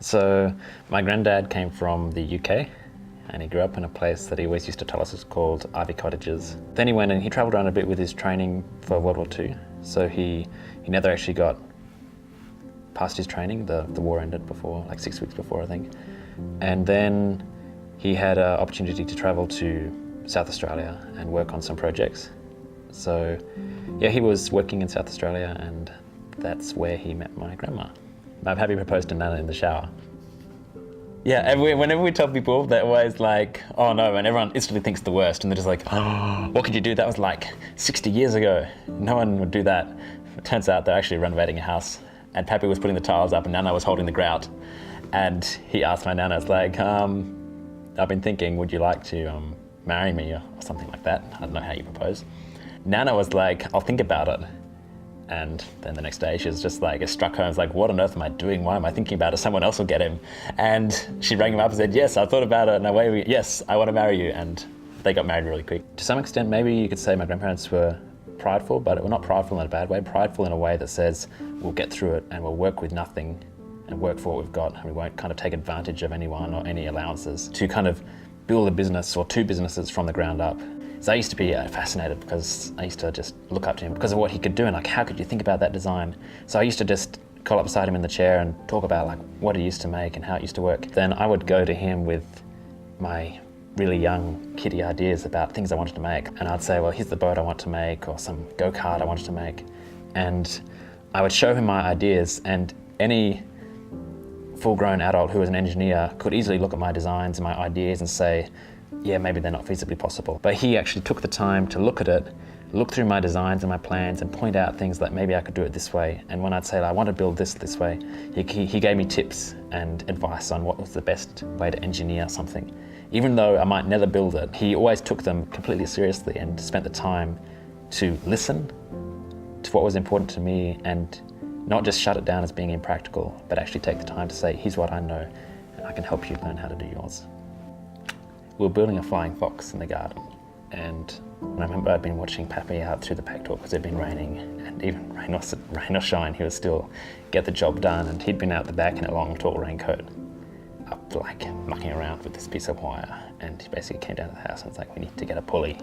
So my granddad came from the UK and he grew up in a place that he always used to tell us is called Ivy Cottages. Then he went and he travelled around a bit with his training for World War II. So he never actually got past his training. The war ended before, like 6 weeks before, I think. And then he had an opportunity to travel to South Australia and work on some projects. So yeah, he was working in South Australia and that's where he met my grandma. My pappy proposed to Nana in the shower. Yeah, and whenever we tell people, they're always like, oh no, and everyone instantly thinks the worst, and they're just like, oh, what could you do? That was like 60 years ago. No one would do that. It turns out they're actually renovating a house, and Pappy was putting the tiles up, and Nana was holding the grout. And he asked my Nana, it's like, I've been thinking, would you like to marry me, or something like that? I don't know how you propose. Nana was like, I'll think about it. And then the next day she was just like, it struck her and was like, what on earth am I doing? Why am I thinking about it? Someone else will get him. And she rang him up and said, yes, I thought about it, and yes, I want to marry you. And they got married really quick. To some extent, maybe you could say my grandparents were prideful, but we're not prideful in a bad way, prideful in a way that says we'll get through it and we'll work with nothing and work for what we've got, and we won't kind of take advantage of anyone or any allowances to kind of build a business or two businesses from the ground up. So I used to be fascinated because I used to just look up to him because of what he could do, and like, how could you think about that design? So I used to just call up beside him in the chair and talk about like what he used to make and how it used to work. Then I would go to him with my really young kiddie ideas about things I wanted to make. And I'd say, well, here's the boat I want to make, or some go-kart I wanted to make. And I would show him my ideas, and any full-grown adult who was an engineer could easily look at my designs and my ideas and say, yeah, maybe they're not feasibly possible. But he actually took the time to look at it, look through my designs and my plans and point out things like maybe I could do it this way. And when I'd say, I want to build this way, he gave me tips and advice on what was the best way to engineer something. Even though I might never build it, he always took them completely seriously and spent the time to listen to what was important to me and not just shut it down as being impractical, but actually take the time to say, here's what I know, and I can help you learn how to do yours. We were building a flying fox in the garden, and I remember I'd been watching Pappy out through the pack talk because it had been raining, and even rain or shine, he would still get the job done, and he'd been out the back in a long, tall raincoat, up like mucking around with this piece of wire, and he basically came down to the house and was like, we need to get a pulley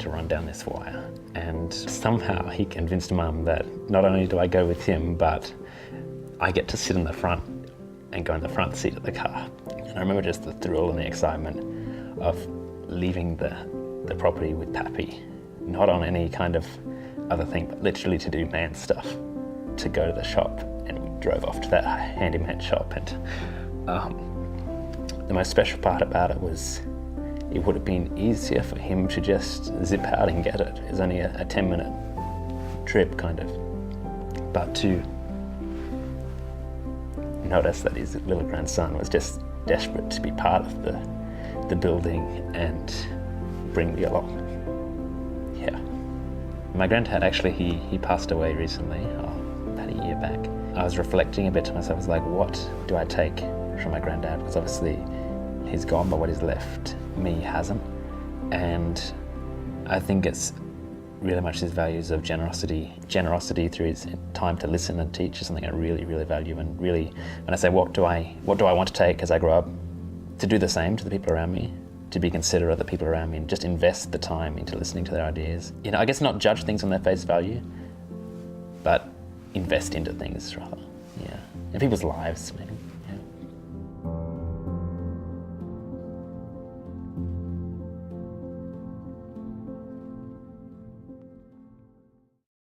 to run down this wire. And somehow he convinced Mum that not only do I go with him, but I get to sit in the front and go in the front seat of the car. And I remember just the thrill and the excitement of leaving the property with Pappy, not on any kind of other thing, but literally to do man stuff, to go to the shop. And we drove off to that handyman shop, and the most special part about it was it would have been easier for him to just zip out and get it. It was only a 10-minute trip, kind of. But to notice that his little grandson was just desperate to be part of the building and bring me along. Yeah. My granddad actually, he passed away recently, about a year back. I was reflecting a bit to myself, I was like, what do I take from my granddad? Because obviously he's gone, but what he's left me hasn't. And I think it's really much his values of generosity through his time to listen and teach is something I really, really value. And really, when I say what do I want to take as I grow up, to do the same to the people around me, to be considerate of the people around me, and just invest the time into listening to their ideas. You know, I guess not judge things on their face value, but invest into things rather. Yeah, in people's lives maybe.